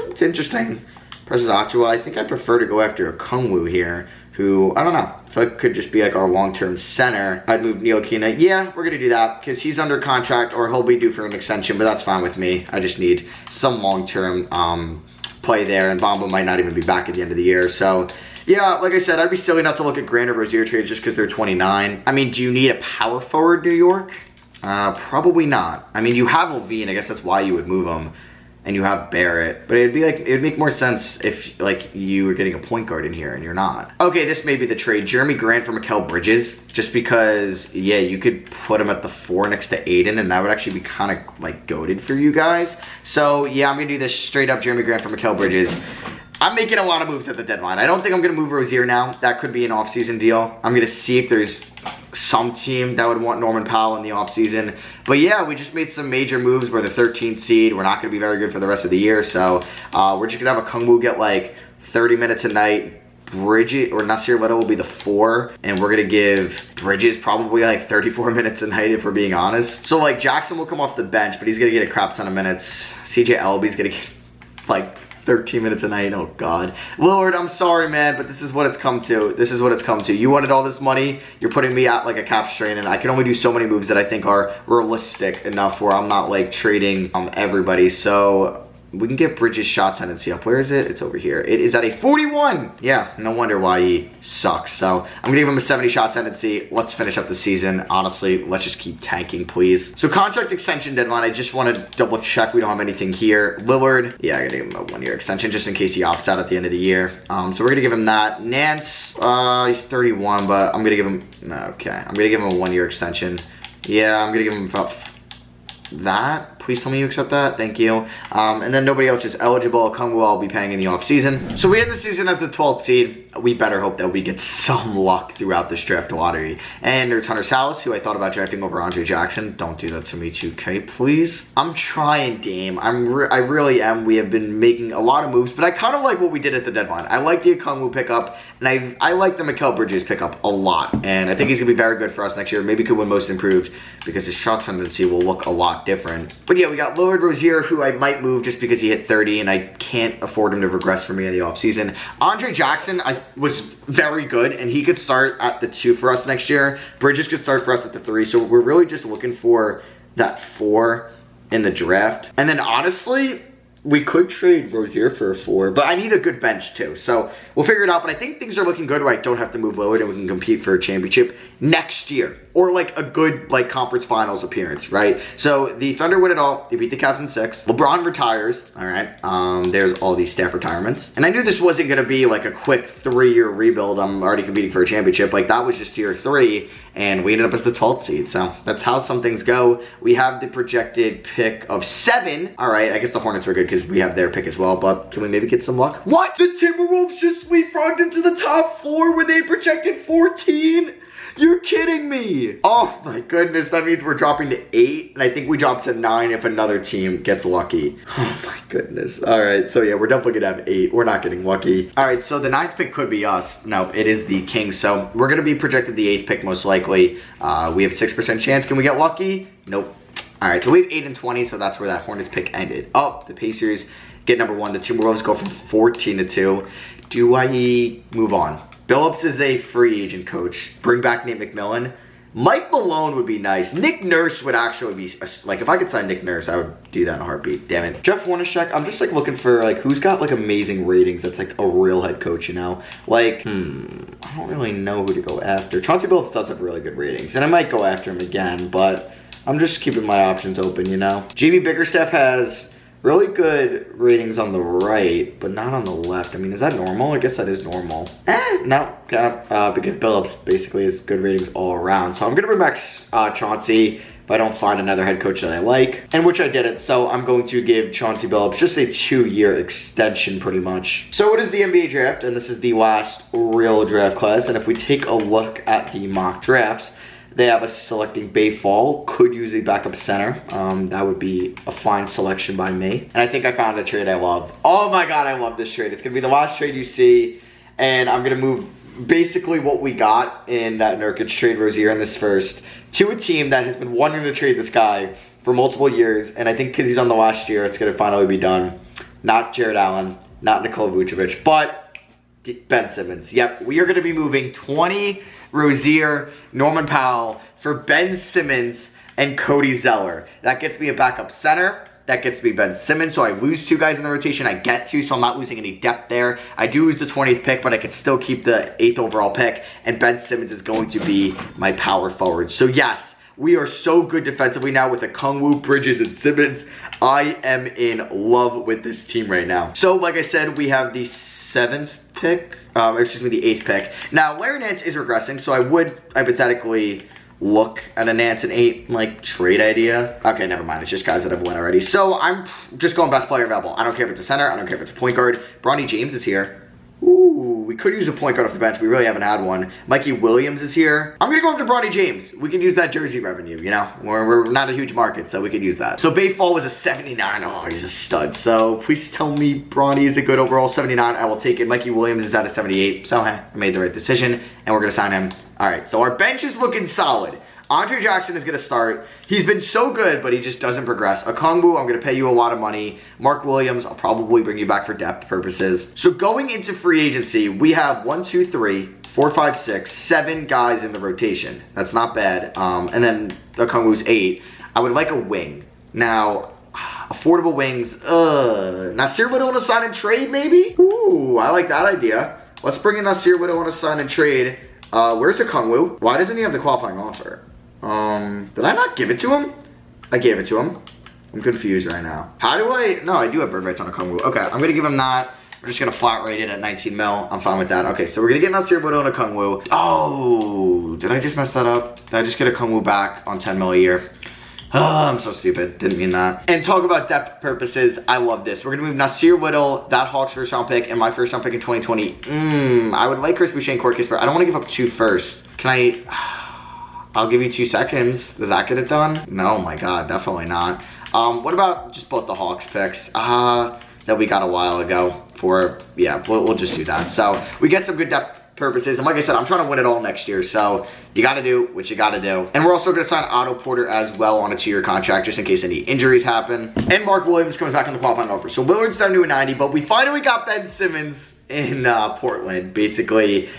A: it's interesting. Versus Achua, I think I prefer to go after Okongwu here. who, I don't know, I feel like could just be like our long-term center. I'd move Ntilikina. Yeah, we're gonna do that because he's under contract or he'll be due for an extension, but that's fine with me. I just need some long-term play there, and Bamba might not even be back at the end of the year. So yeah, like I said, I'd be silly not to look at Grant or Rozier trades just because they're 29. I mean, do you need a power forward, New York? Probably not. I mean, you have Levine. I guess that's why you would move him. And you have Barrett. But it'd make more sense if, like, you were getting a point guard in here and you're not. Okay, this may be the trade. Jeremy Grant for Mikal Bridges. Just because, yeah, you could put him at the 4 next to Aiden, and that would actually be kind of, like, goated for you guys. So, yeah, I'm going to do this straight up Jeremy Grant for Mikal Bridges. I'm making a lot of moves at the deadline. I don't think I'm going to move Rozier now. That could be an offseason deal. I'm going to see if there's some team that would want Norman Powell in the offseason. But yeah, we just made some major moves. We're the 13th seed. We're not going to be very good for the rest of the year. So we're just going to have a Kungwu get like 30 minutes a night. Bridges or Nasir Little will be the 4, and we're gonna give Bridges probably like 34 minutes a night if we're being honest. So like Jackson will come off the bench, but he's gonna get a crap ton of minutes. CJ Elby's gonna get like 13 minutes a night. Oh God, Lillard, I'm sorry, man, but this is what it's come to. This is what it's come to. You wanted all this money. You're putting me at like a cap strain, and I can only do so many moves that I think are realistic enough where I'm not like trading everybody. So we can get Bridges' shot tendency up. Where is it? It's over here. It is at a 41. Yeah, no wonder why he sucks. So I'm gonna give him a 70 shot tendency. Let's finish up the season. Honestly, let's just keep tanking, please. So contract extension deadline. I just want to double check we don't have anything here. Lillard, yeah, I'm gonna give him a 1-year extension just in case he opts out at the end of the year. So we're gonna give him that. Nance, he's 31, but I'm gonna give him, okay, I'm gonna give him a 1-year extension. Yeah, I'm gonna give him about that. Please tell me you accept that. Thank you. And then nobody else is eligible. Kungwu I'll be paying in the offseason. So we end the season as the 12th seed. We better hope that we get some luck throughout this draft lottery. And there's Hunter Sallis, who I thought about drafting over Andre Jackson. Don't do that to me, 2K, please. I'm trying, Dame. I really am. We have been making a lot of moves, but I kind of like what we did at the deadline. I like the Kungwu pickup, and I like the Mikal Bridges pickup a lot. And I think he's going to be very good for us next year. Maybe could win most improved because his shot tendency will look a lot different. But yeah, we got Lillard, Rozier, who I might move just because he hit 30, and I can't afford him to regress for me in the offseason. Andre Jackson, was very good, and he could start at the 2 for us next year. Bridges could start for us at the 3, so we're really just looking for that 4 in the draft. And then honestly, we could trade Rozier for a 4, but I need a good bench too. So we'll figure it out, but I think things are looking good where I don't have to move Lillard and we can compete for a championship next year. Or like a good like conference finals appearance, right? So the Thunder win it all. They beat the Cavs in 6. LeBron retires, all right? There's all these staff retirements. And I knew this wasn't gonna be like a quick 3-year rebuild. I'm already competing for a championship. Like that was just year 3. And we ended up as the 12th seed. So that's how some things go. We have the projected pick of 7. All right, I guess the Hornets were good because we have their pick as well. But can we maybe get some luck? What? The Timberwolves just leapfrogged into the top 4 when they projected 14? You're kidding me. Oh my goodness, that means we're dropping to 8, and I think we drop to 9 if another team gets lucky. Oh my goodness. All right, so yeah, we're definitely gonna have 8. We're not getting lucky. All right, so the 9th pick could be us. No, it is the Kings, so we're gonna be projected the 8th pick most likely. We have a 6% chance. Can we get lucky? Nope. All right, so we have 8 and 20, so that's where that Hornets pick ended. Oh, the Pacers get number 1. The Timberwolves go from 14 to 2. Do I move on? Billups is a free agent coach. Bring back Nate McMillan. Mike Malone would be nice. Nick Nurse would actually be, like, if I could sign Nick Nurse, I would do that in a heartbeat. Damn it. Jeff Hornacek, I'm just, like, looking for, like, who's got, like, amazing ratings that's, like, a real head coach, you know? Like, I don't really know who to go after. Chauncey Billups does have really good ratings, and I might go after him again, but I'm just keeping my options open, you know? JB Bickerstaff has really good ratings on the right, but not on the left. I mean, is that normal? I guess that is normal. No, because Billups basically has good ratings all around. So I'm gonna bring back Chauncey if I don't find another head coach that I like, and which I didn't. So I'm going to give Chauncey Billups just a 2-year extension pretty much. So it is the NBA draft, and this is the last real draft class. And if we take a look at the mock drafts, they have us selecting Bay Fall, could use a backup center. That would be a fine selection by me. And I think I found a trade I love. Oh my God, I love this trade. It's gonna be the last trade you see, and I'm gonna move basically what we got in that Nurkic trade, Rozier in this first, to a team that has been wanting to trade this guy for multiple years, and I think because he's on the last year, it's gonna finally be done. Not Jared Allen, not Nikola Vucevic, but Ben Simmons. Yep, we are going to be moving 20 Rozier, Norman Powell for Ben Simmons and Cody Zeller. That gets me a backup center. That gets me Ben Simmons, so I lose 2 guys in the rotation. I get to, so I'm not losing any depth there. I do lose the 20th pick, but I can still keep the 8th overall pick, and Ben Simmons is going to be my power forward. So yes, we are so good defensively now with Okongwu, Bridges, and Simmons. I am in love with this team right now. So like I said, we have the 7th pick, the 8th pick. Now, Larry Nance is regressing, so I would hypothetically look at a Nance and 8 like trade idea. Okay, never mind. It's just guys that have won already. So I'm just going best player available. I don't care if it's a center. I don't care if it's a point guard. Bronny James is here. Ooh, we could use a point guard off the bench. We really haven't had one. Mikey Williams is here. I'm going to go after Bronny James. We can use that jersey revenue, you know. We're not a huge market, so we could use that. So Bayfall was a 79. Oh, he's a stud. So please tell me Bronny is a good overall 79. I will take it. Mikey Williams is at a 78. So hey, I made the right decision, and we're going to sign him. All right, so our bench is looking solid. Andre Jackson is going to start. He's been so good, but he just doesn't progress. Okongwu, I'm going to pay you a lot of money. Mark Williams, I'll probably bring you back for depth purposes. So going into free agency, we have 1, 2, 3, 4, 5, 6, 7 guys in the rotation. That's not bad. And then Okongwu's 8. I would like a wing. Now, affordable wings. Nasir Little on a sign and trade, maybe? Ooh, I like that idea. Let's bring in Nasir Little on a sign and trade. Where's Okongwu? Why doesn't he have the qualifying offer? Did I not give it to him? I gave it to him. I'm confused right now. How do I? No, I do have bird rights on Okongwu. Okay, I'm going to give him that. We're just going to flat rate it at 19 mil. I'm fine with that. Okay, so we're going to get Nasir Little and Okongwu. Oh, did I just mess that up? Did I just get Okongwu back on 10 mil a year? Oh, I'm so stupid. Didn't mean that. And talk about depth purposes. I love this. We're going to move Nasir Little, that Hawks first round pick, and my first round pick in 2020. I would like Chris Boucher and Corey Kispert. I don't want to give up 2 first. Can I? I'll give you 2 seconds. Does that get it done? No, my God, definitely not. What about just both the Hawks picks? That we got a while ago for, yeah, we'll just do that. So we get some good depth purposes, and like I said, I'm trying to win it all next year, so you got to do what you got to do. And we're also going to sign Otto Porter as well on a 2-year contract just in case any injuries happen. And Mark Williams comes back on the qualifying offer. So Willard's down to a 90, but we finally got Ben Simmons in Portland. Basically,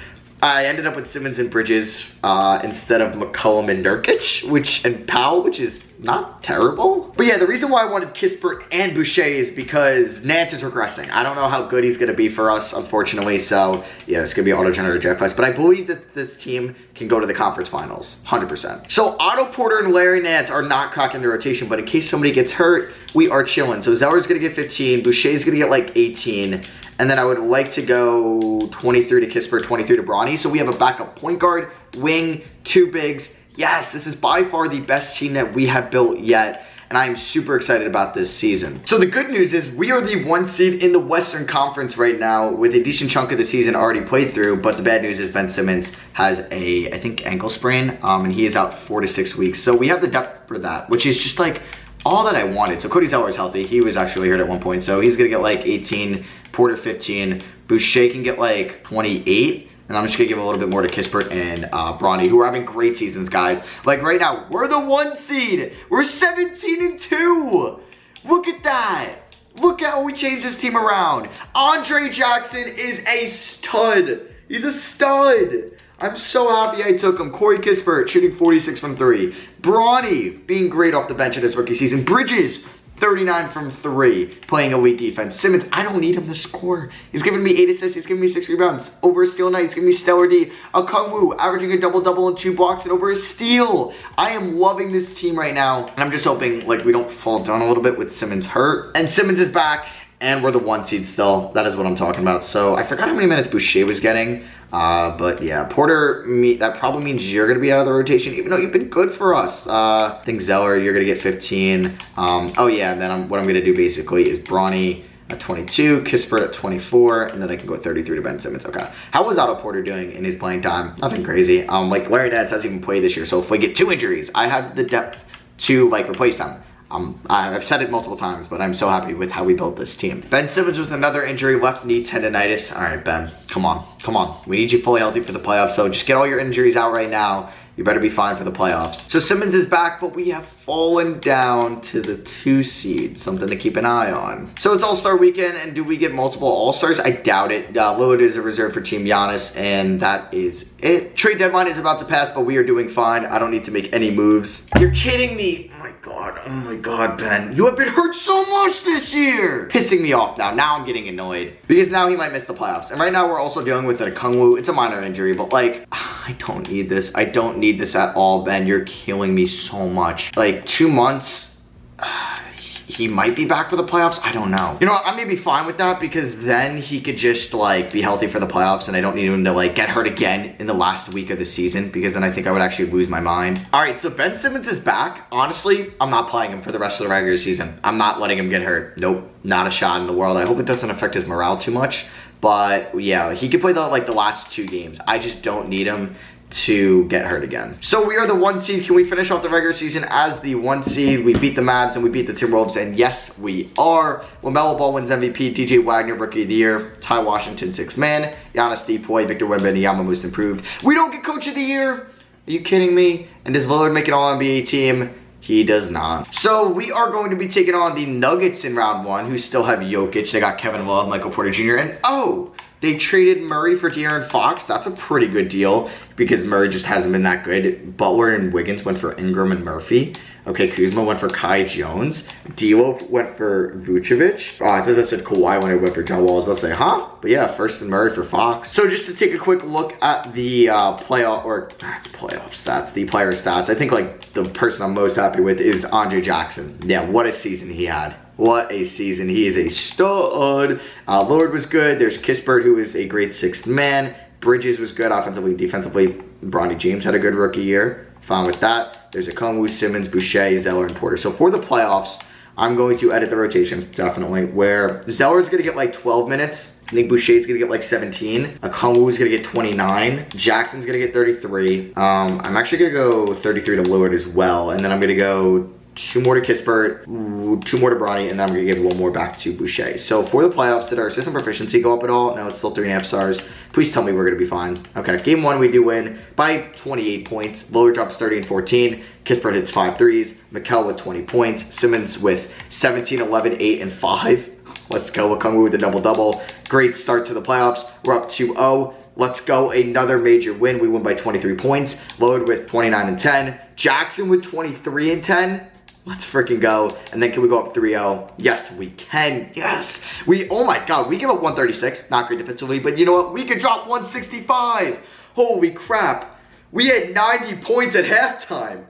A: I ended up with Simmons and Bridges instead of McCollum and Nurkic, and Powell, which is not terrible. But yeah, the reason why I wanted Kispert and Boucher is because Nance is regressing. I don't know how good he's going to be for us, unfortunately. So yeah, it's going to be auto-generated draft class. But I believe that this team can go to the conference finals, 100%. So Otto Porter and Larry Nance are not cracking the rotation, but in case somebody gets hurt, we are chilling. So Zeller's going to get 15. Boucher's going to get like 18. And then I would like to go 23 to Kispert, 23 to Bronny. So we have a backup point guard, wing, 2 bigs. Yes, this is by far the best team that we have built yet, and I am super excited about this season. So the good news is we are the 1 seed in the Western Conference right now with a decent chunk of the season already played through, but the bad news is Ben Simmons has a, I think, ankle sprain, and he is out 4 to 6 weeks. So we have the depth for that, which is just like all that I wanted. So Cody Zeller is healthy. He was actually hurt at one point, so he's going to get like 18, Porter 15, Boucher can get like 28, and I'm just going to give a little bit more to Kispert and Bronny, who are having great seasons, guys. Like right now, we're the 1 seed. We're 17-2. Look at that. Look how we changed this team around. Andre Jackson is a stud. He's a stud. I'm so happy I took him. Corey Kispert shooting 46 from 3. Bronny being great off the bench in his rookie season. Bridges 39 from 3, playing elite defense. Simmons, I don't need him to score. He's giving me 8 assists. He's giving me 6 rebounds. Over a steal night, he's giving me stellar D. Okongwu, averaging a double-double and 2 blocks and over a steal. I am loving this team right now. And I'm just hoping like we don't fall down a little bit with Simmons hurt. And Simmons is back, and we're the 1 seed still. That is what I'm talking about. So I forgot how many minutes Boucher was getting. But yeah, Porter, that probably means you're going to be out of the rotation, even though you've been good for us. I think Zeller, you're going to get 15. Oh yeah, and then what I'm going to do basically is Bronny at 22, Kispert at 24, and then I can go 33 to Ben Simmons. Okay. How was Otto Porter doing in his playing time? Nothing crazy. Like Larry Nance hasn't even played this year, so if we get 2 injuries, I have the depth to like replace them. I've said it multiple times, but I'm so happy with how we built this team. Ben Simmons with another injury, left knee tendonitis. All right, Ben, come on, come on. We need you fully healthy for the playoffs, so just get all your injuries out right now. You better be fine for the playoffs. So Simmons is back, but we have fallen down to the 2 seed. Something to keep an eye on. So it's All-Star weekend, and do we get multiple All-Stars? I doubt it. Lillard is a reserve for Team Giannis, and that is it. Trade deadline is about to pass, but we are doing fine. I don't need to make any moves. You're kidding me. Oh my God, Ben. You have been hurt so much this year. Pissing me off now. Now I'm getting annoyed. Because now he might miss the playoffs. And right now we're also dealing with a Kungwu. It's a minor injury, but like, I don't need this. I don't need this at all, Ben. You're killing me so much. Like 2 months, he might be back for the playoffs. I don't know. You know what? I may be fine with that because then he could just like be healthy for the playoffs and I don't need him to like get hurt again in the last week of the season because then I think I would actually lose my mind. All right, so Ben Simmons is back. Honestly, I'm not playing him for the rest of the regular season. I'm not letting him get hurt. Nope, not a shot in the world. I hope it doesn't affect his morale too much. But yeah, he could play the last 2 games. I just don't need him to get hurt again. So we are the 1 seed. Can we finish off the regular season as the 1 seed? We beat the Mavs and we beat the Timberwolves, and yes, we are. LaMelo Ball wins MVP, DJ Wagner Rookie of the Year, Ty Washington 6th Man, Giannis Depoy, Victor Wembanyama Most Improved. We don't get Coach of the Year. Are you kidding me? And does Lillard make an All-NBA team? He does not. So we are going to be taking on the Nuggets in round 1, who still have Jokic. They got Kevin Love, Michael Porter Jr., and they traded Murray for De'Aaron Fox. That's a pretty good deal because Murray just hasn't been that good. Butler and Wiggins went for Ingram and Murphy. Okay, Kuzma went for Kai Jones. D'Lo went for Vucevic. Oh, I thought that said Kawhi when I went for John Wall. I was about to say, huh? But yeah, first and Murray for Fox. So just to take a quick look at the playoff stats, the player stats. I think like the person I'm most happy with is Andre Jackson. Yeah, what a season he had. What a season. He is a stud. Lillard was good. There's Kispert, who is a great 6th man. Bridges was good offensively, defensively. Bronny James had a good rookie year. Fine with that. There's a Kungwu, Simmons, Boucher, Zeller, and Porter. So for the playoffs, I'm going to edit the rotation, definitely, where Zeller's going to get like 12 minutes. I think Boucher's going to get like 17. Kungwu's going to get 29. Jackson's going to get 33. I'm actually going to go 33 to Lillard as well. And then I'm going to go 2 more to Kispert, 2 more to Bronny, and then I'm going to give 1 more back to Boucher. So for the playoffs, did our system proficiency go up at all? No, it's still 3.5 stars. Please tell me we're going to be fine. Okay, game 1 we do win by 28 points. Lillard drops 30 and 14. Kispert hits 5 threes. Mikal with 20 points. Simmons with 17, 11, 8, and 5. Let's go. Okongwu with a double-double. Great start to the playoffs. We're up 2-0. Let's go. Another major win. We win by 23 points. Lillard with 29 and 10. Jackson with 23 and 10. Let's freaking go. And then can we go up 3-0? Yes, we can. Yes. Oh my God, we give up 136. Not great defensively, but you know what? We could drop 165. Holy crap. We had 90 points at halftime.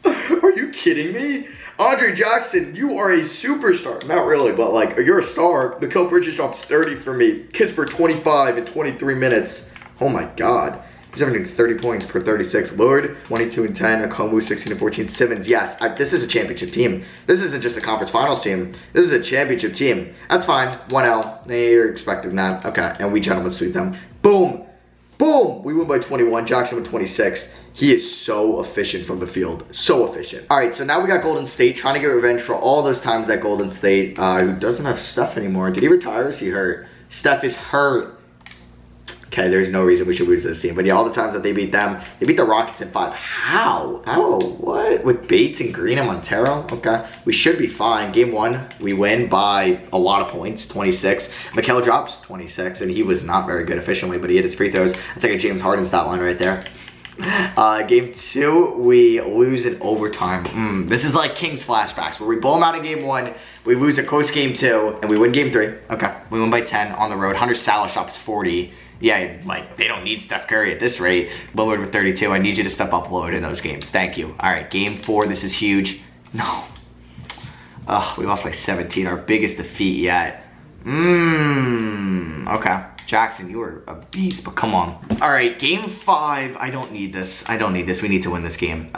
A: Are you kidding me? Andre Jackson, you are a superstar. Not really, but like, you're a star. Mikal Bridges drops 30 for me. Kispert 25 in 23 minutes. Oh my God. He's averaging 30 points per 36. Lillard, 22 and 10. Okongwu, 16 and 14. Simmons, yes. This is a championship team. This isn't just a conference finals team. This is a championship team. That's fine. 1L. You're expecting that. Okay, and we gentlemen sweep them. Boom. Boom. We win by 21. Jackson with 26. He is so efficient from the field. So efficient. All right, so now we got Golden State trying to get revenge for all those times that Golden State, who doesn't have Steph anymore. Did he retire or is he hurt? Steph is hurt. Okay, there's no reason we should lose this team. But yeah, all the times that they beat them, they beat the Rockets in 5. How? How? What? With Bates and Green and Montero? Okay, we should be fine. Game 1, we win by a lot of points, 26. Mikal drops 26, and he was not very good efficiently, but he hit his free throws. That's like a James Harden stat line right there. Game 2, we lose in overtime. This is like Kings flashbacks, where we blow them out in game 1, we lose a close game 2, and we win game 3. Okay, we win by 10 on the road. Hunter Salah drops 40. Yeah, like, they don't need Steph Curry at this rate. Lillard with 32. I need you to step up, Lillard, in those games. Thank you. All right, game 4. This is huge. No. Ugh, we lost by 17. Our biggest defeat yet. Okay. Jackson, you are a beast, but come on. All right, game 5. I don't need this. I don't need this. We need to win this game.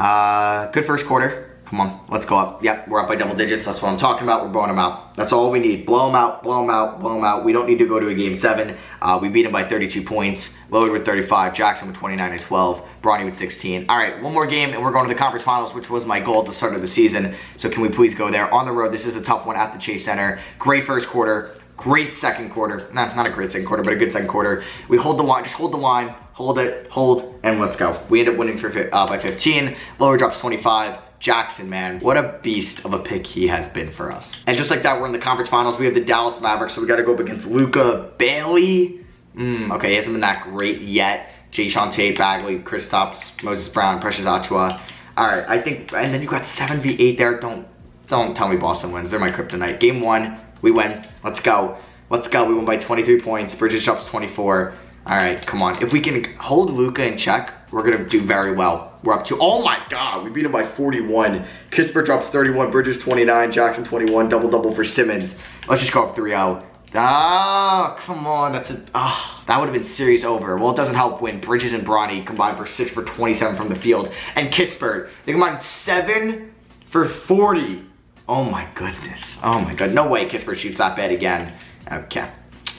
A: Good first quarter. Come on, let's go up. Yep, we're up by double digits. That's what I'm talking about. We're blowing them out. That's all we need. Blow them out, blow them out, blow them out. We don't need to go to a game 7. We beat them by 32 points. Lloyd with 35, Jackson with 29 and 12, Bronny with 16. All right, one more game and we're going to the conference finals, which was my goal at the start of the season. So can we please go there on the road? This is a tough one at the Chase Center. Great first quarter, great second quarter. Not a great second quarter, but a good second quarter. We hold the line, just hold the line, hold it, hold, and let's go. We end up winning by 15. Lower drops 25. Jackson, man, what a beast of a pick he has been for us. And just like that, we're in the conference finals. We have the Dallas Mavericks, so we got to go up against Luka, Bailey. Okay, he hasn't been that great yet. Jayshawn Tate, Bagley, Kristaps, Moses Brown, Precious Achiuwa. All right, I think, and then you got 7v8 there. Don't tell me Boston wins. They're my kryptonite. Game 1, we win. Let's go. Let's go. We won by 23 points. Bridges drops 24. All right, come on. If we can hold Luka in check, we're going to do very well. We're up to, oh my God, we beat him by 41. Kispert drops 31, Bridges 29, Jackson 21, double-double for Simmons. Let's just go up 3-0. Ah, come on, that would have been series over. Well, it doesn't help when Bridges and Bronny combined for 6 for 27 from the field. And Kispert, they combined 7 for 40. Oh my goodness. Oh my God, no way Kispert shoots that bad again. Okay.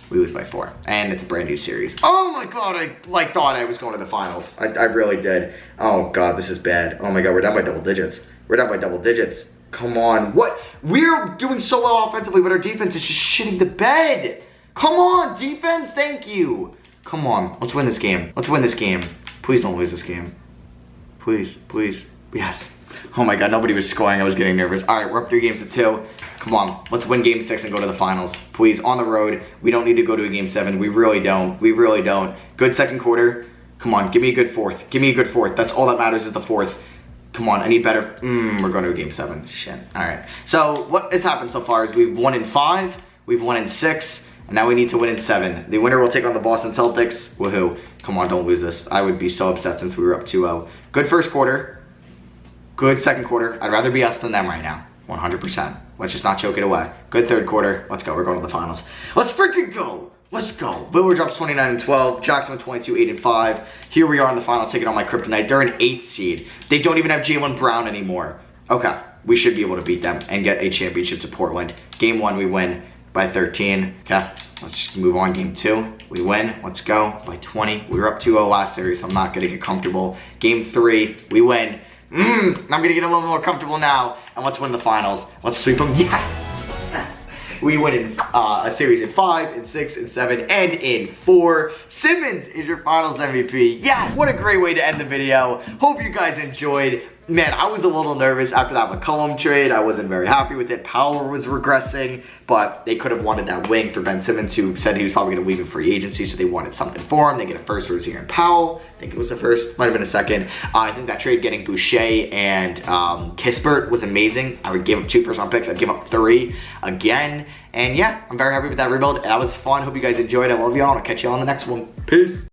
A: We lose by 4, and it's a brand new series. Oh my God, I thought I was going to the finals. I really did. Oh God, this is bad. Oh my God, we're down by double digits. We're down by double digits. Come on, what? We're doing so well offensively, but our defense is just shitting the bed. Come on, defense, thank you. Come on, let's win this game. Let's win this game. Please don't lose this game. Please, please, yes. Oh my God, nobody was scoring. I was getting nervous. All right, we're up 3 games to 2. Come on, let's win game 6 and go to the finals. Please, on the road. We don't need to go to a game 7. We really don't. We really don't. Good second quarter. Come on, give me a good fourth. Give me a good fourth. That's all that matters is the fourth. Come on, I need better. We're going to a game 7. Shit. All right. So what has happened so far is we've won in 5. We've won in 6. And now we need to win in 7. The winner will take on the Boston Celtics. Woohoo. Come on, don't lose this. I would be so upset since we were up 2-0. Good first quarter. Good second quarter. I'd rather be us than them right now. 100%. Let's just not choke it away. Good third quarter. Let's go. We're going to the finals. Let's freaking go. Let's go. Lillard drops 29 and 12. Jackson with 22, 8 and 5. Here we are in the final, taking on my kryptonite. They're an 8th seed. They don't even have Jaylen Brown anymore. Okay. We should be able to beat them and get a championship to Portland. Game 1, we win by 13. Okay. Let's just move on. Game 2, we win. Let's go. By 20. We were up 2-0 last series, so I'm not going to get comfortable. Game 3, we win. I'm gonna get a little more comfortable now, and let's win the finals. Let's sweep them. Yes! Yes! We win in a series in 5, in 6, in 7, and in 4. Simmons is your finals MVP. Yes! What a great way to end the video. Hope you guys enjoyed. Man, I was a little nervous after that McCollum trade. I wasn't very happy with it. Powell was regressing, but they could have wanted that wing for Ben Simmons, who said he was probably going to leave in free agency, so they wanted something for him. They get a first for Zinger and Powell. I think it was the first. Might have been a second. I think that trade getting Boucher and Kispert was amazing. I would give up 2 first-round picks. I'd give up 3 again. And yeah, I'm very happy with that rebuild. That was fun. Hope you guys enjoyed. I love y'all, and I'll catch you on the next one. Peace.